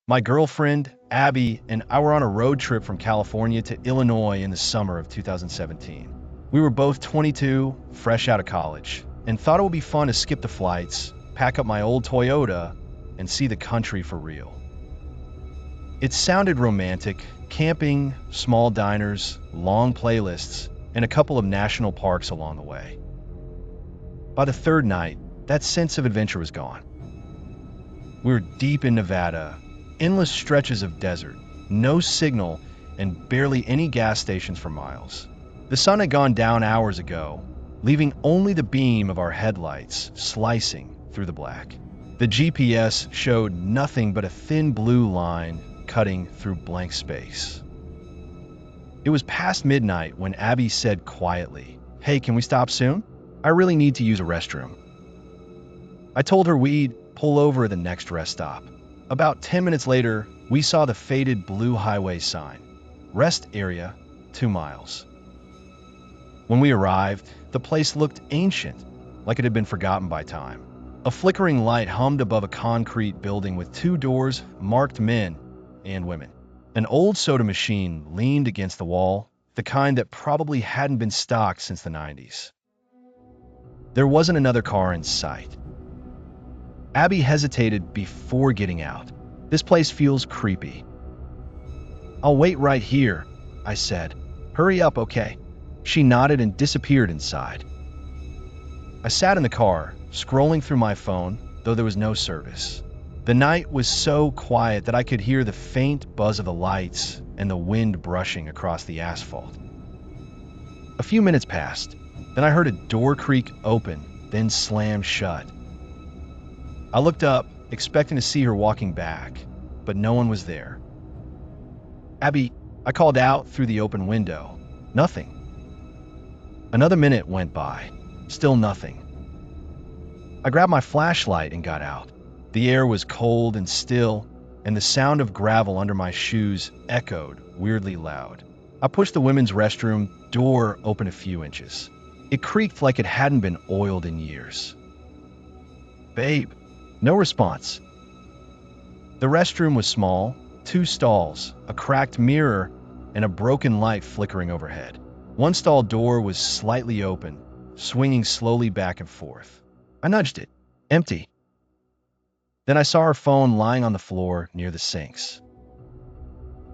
My girlfriend, Abby, and I were on a road trip from California to Illinois in the summer of 2017. We were both 22, fresh out of college, and thought it would be fun to skip the flights, pack up my old Toyota, and see the country for real. It sounded romantic: camping, small diners, long playlists, and a couple of national parks along the way. By the third night, that sense of adventure was gone. We were deep in Nevada, endless stretches of desert, no signal, and barely any gas stations for miles. The sun had gone down hours ago, leaving only the beam of our headlights slicing through the black. The GPS showed nothing but a thin blue line cutting through blank space. It was past midnight when Abby said quietly, "Hey, can we stop soon? I really need to use a restroom." I told her we'd pull over at the next rest stop. About 10 minutes later, we saw the faded blue highway sign, "Rest area, 2 miles." When we arrived, the place looked ancient, like it had been forgotten by time. A flickering light hummed above a concrete building with 2 doors marked men and women. An old soda machine leaned against the wall, the kind that probably hadn't been stocked since the 90s. There wasn't another car in sight. Abby hesitated before getting out. "This place feels creepy." "I'll wait right here," I said. "Hurry up, okay?" She nodded and disappeared inside. I sat in the car, scrolling through my phone, though there was no service. The night was so quiet that I could hear the faint buzz of the lights and the wind brushing across the asphalt. A few minutes passed, then I heard a door creak open, then slam shut. I looked up, expecting to see her walking back, but no one was there. "Abby," I called out through the open window. Nothing. Another minute went by. Still nothing. I grabbed my flashlight and got out. The air was cold and still, and the sound of gravel under my shoes echoed weirdly loud. I pushed the women's restroom door open a few inches. It creaked like it hadn't been oiled in years. "Babe." No response. The restroom was small, 2 stalls, a cracked mirror, and a broken light flickering overhead. One stall door was slightly open, swinging slowly back and forth. I nudged it. Empty. Then I saw her phone lying on the floor near the sinks.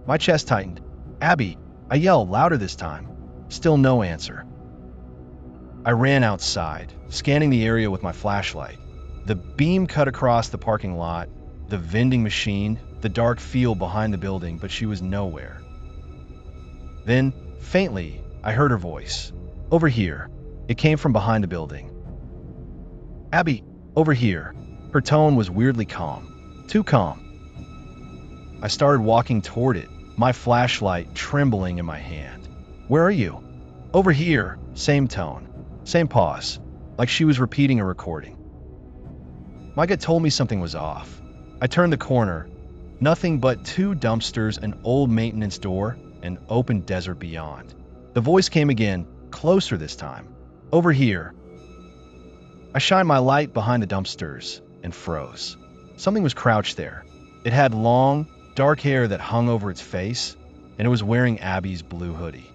My chest tightened. "Abby," I yelled louder this time. Still no answer. I ran outside, scanning the area with my flashlight. The beam cut across the parking lot, the vending machine, the dark field behind the building, but she was nowhere. Then, faintly, I heard her voice. "Over here." It came from behind the building. "Abby, over here." Her tone was weirdly calm. Too calm. I started walking toward it, my flashlight trembling in my hand. "Where are you?" "Over here." Same tone. Same pause, like she was repeating a recording. My gut told me something was off. I turned the corner. Nothing but 2 dumpsters, an old maintenance door, and open desert beyond. The voice came again, closer this time. "Over here." I shined my light behind the dumpsters and froze. Something was crouched there. It had long, dark hair that hung over its face, and it was wearing Abby's blue hoodie.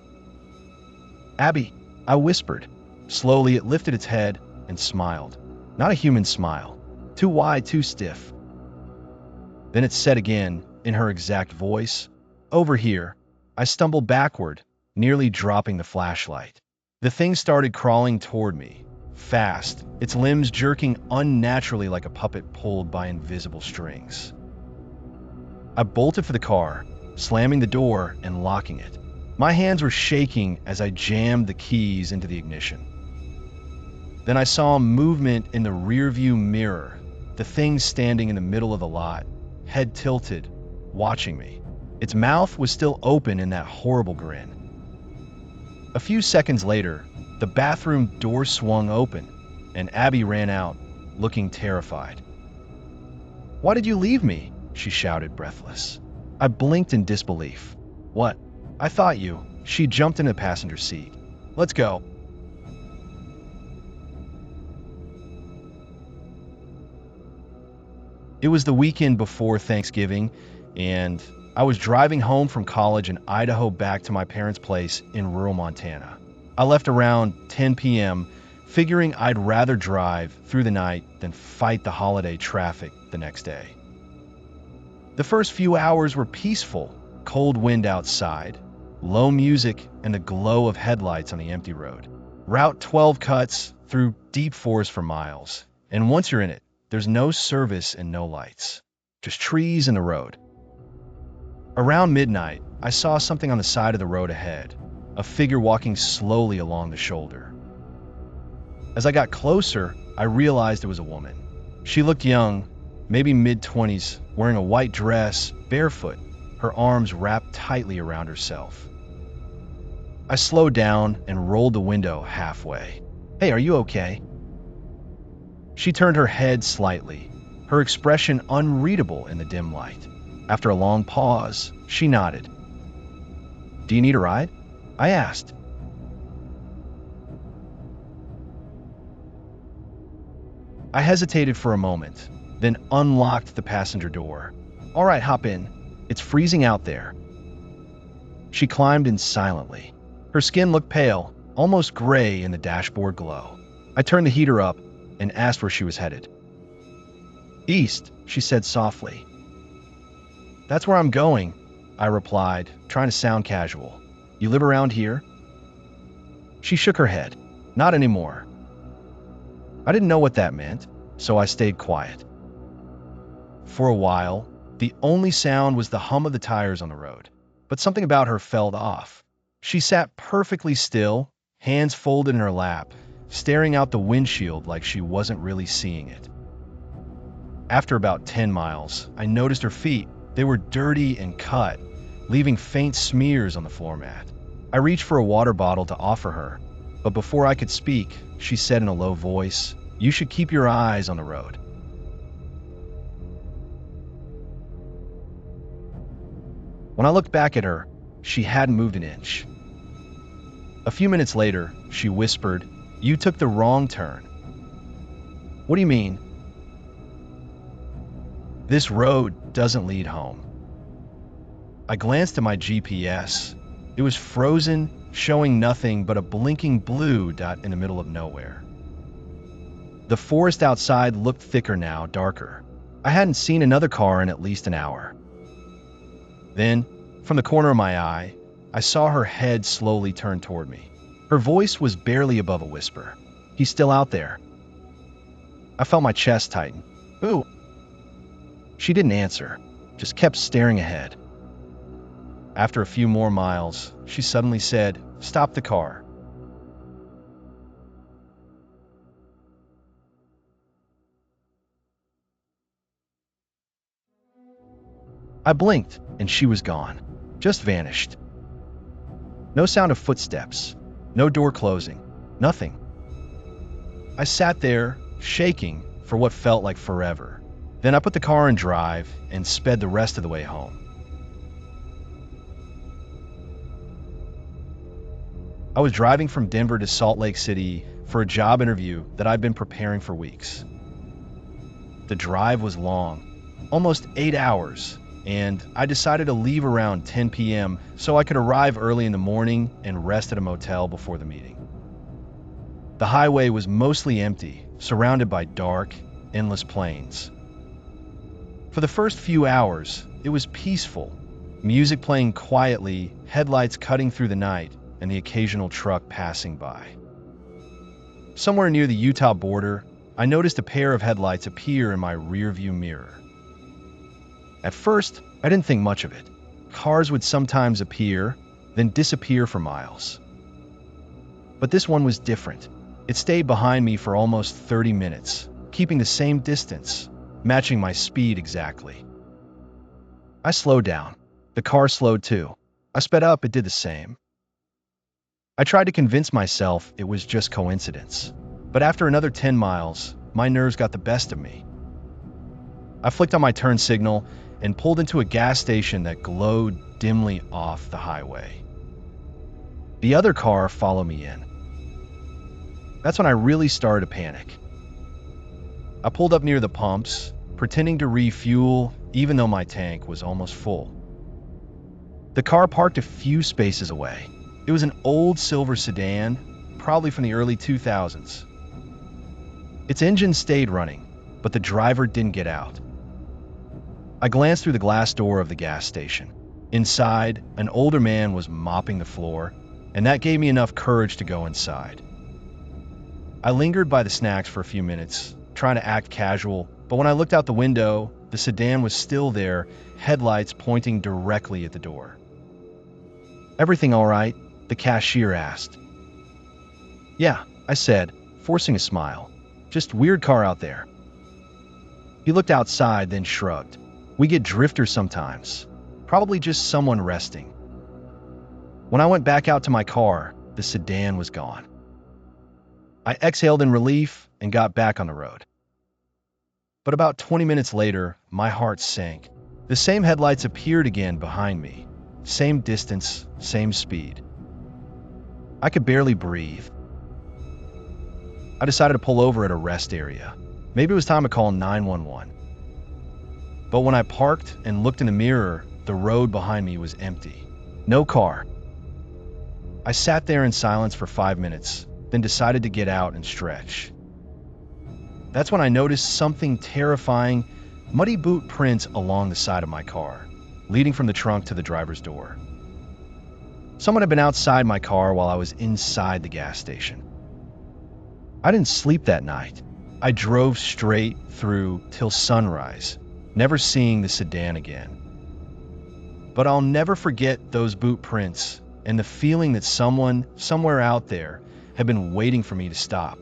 "Abby," I whispered. Slowly, it lifted its head and smiled. Not a human smile. Too wide, too stiff. Then it said again, in her exact voice, "Over here." I stumbled backward, nearly dropping the flashlight. The thing started crawling toward me, fast, its limbs jerking unnaturally like a puppet pulled by invisible strings. I bolted for the car, slamming the door and locking it. My hands were shaking as I jammed the keys into the ignition. Then I saw movement in the rearview mirror, the thing standing in the middle of the lot, head tilted, watching me. Its mouth was still open in that horrible grin. A few seconds later, the bathroom door swung open, and Abby ran out, looking terrified. "Why did you leave me?" she shouted, breathless. I blinked in disbelief. "What? I thought you..." She jumped in the passenger seat. "Let's go." It was the weekend before Thanksgiving, and I was driving home from college in Idaho back to my parents' place in rural Montana. I left around 10 p.m., figuring I'd rather drive through the night than fight the holiday traffic the next day. The first few hours were peaceful, cold wind outside, low music, and the glow of headlights on the empty road. Route 12 cuts through deep forest for miles, and once you're in it, there's no service and no lights, just trees and the road. Around midnight, I saw something on the side of the road ahead, a figure walking slowly along the shoulder. As I got closer, I realized it was a woman. She looked young, maybe mid-20s, wearing a white dress, barefoot, her arms wrapped tightly around herself. I slowed down and rolled the window halfway. "Hey, are you okay?" She turned her head slightly, her expression unreadable in the dim light. After a long pause, she nodded. "Do you need a ride?" I asked. I hesitated for a moment, then unlocked the passenger door. "All right, hop in. It's freezing out there." She climbed in silently. Her skin looked pale, almost gray in the dashboard glow. I turned the heater up and asked where she was headed. "East," she said softly. "That's where I'm going," I replied, trying to sound casual. "You live around here?" She shook her head. "Not anymore." I didn't know what that meant, so I stayed quiet. For a while, the only sound was the hum of the tires on the road, but something about her felt off. She sat perfectly still, hands folded in her lap, staring out the windshield like she wasn't really seeing it. After about 10 miles, I noticed her feet. They were dirty and cut, leaving faint smears on the floor mat. I reached for a water bottle to offer her, but before I could speak, she said in a low voice, "You should keep your eyes on the road." When I looked back at her, she hadn't moved an inch. A few minutes later, she whispered, "You took the wrong turn." "What do you mean?" "This road doesn't lead home." I glanced at my GPS. It was frozen, showing nothing but a blinking blue dot in the middle of nowhere. The forest outside looked thicker now, darker. I hadn't seen another car in at least an hour. Then, from the corner of my eye, I saw her head slowly turn toward me. Her voice was barely above a whisper. "He's still out there." I felt my chest tighten. "Who?" She didn't answer, just kept staring ahead. After a few more miles, she suddenly said, "Stop the car." I blinked, and she was gone, just vanished. No sound of footsteps, no door closing, nothing. I sat there, shaking for what felt like forever. Then I put the car in drive and sped the rest of the way home. I was driving from Denver to Salt Lake City for a job interview that I'd been preparing for weeks. The drive was long, almost 8 hours, and I decided to leave around 10 p.m. so I could arrive early in the morning and rest at a motel before the meeting. The highway was mostly empty, surrounded by dark, endless plains. For the first few hours, it was peaceful, music playing quietly, headlights cutting through the night, and the occasional truck passing by. Somewhere near the Utah border, I noticed a pair of headlights appear in my rearview mirror. At first, I didn't think much of it. Cars would sometimes appear, then disappear for miles. But this one was different. It stayed behind me for almost 30 minutes, keeping the same distance, matching my speed exactly. I slowed down. The car slowed too. I sped up, it did the same. I tried to convince myself it was just coincidence, but after another 10 miles, my nerves got the best of me. I flicked on my turn signal and pulled into a gas station that glowed dimly off the highway. The other car followed me in. That's when I really started to panic. I pulled up near the pumps, pretending to refuel, even though my tank was almost full. The car parked a few spaces away. It was an old silver sedan, probably from the early 2000s. Its engine stayed running, but the driver didn't get out. I glanced through the glass door of the gas station. Inside, an older man was mopping the floor, and that gave me enough courage to go inside. I lingered by the snacks for a few minutes, trying to act casual, but when I looked out the window, the sedan was still there, headlights pointing directly at the door. "Everything all right?" the cashier asked. "Yeah," I said, forcing a smile. "Just weird car out there." He looked outside, then shrugged. "We get drifters sometimes. Probably just someone resting." When I went back out to my car, the sedan was gone. I exhaled in relief and got back on the road. But about 20 minutes later, my heart sank. The same headlights appeared again behind me. Same distance, same speed. I could barely breathe. I decided to pull over at a rest area. Maybe it was time to call 911. But when I parked and looked in the mirror, the road behind me was empty. No car. I sat there in silence for 5 minutes, then decided to get out and stretch. That's when I noticed something terrifying: muddy boot prints along the side of my car, leading from the trunk to the driver's door. Someone had been outside my car while I was inside the gas station. I didn't sleep that night. I drove straight through till sunrise, never seeing the sedan again. But I'll never forget those boot prints and the feeling that someone, somewhere out there, had been waiting for me to stop.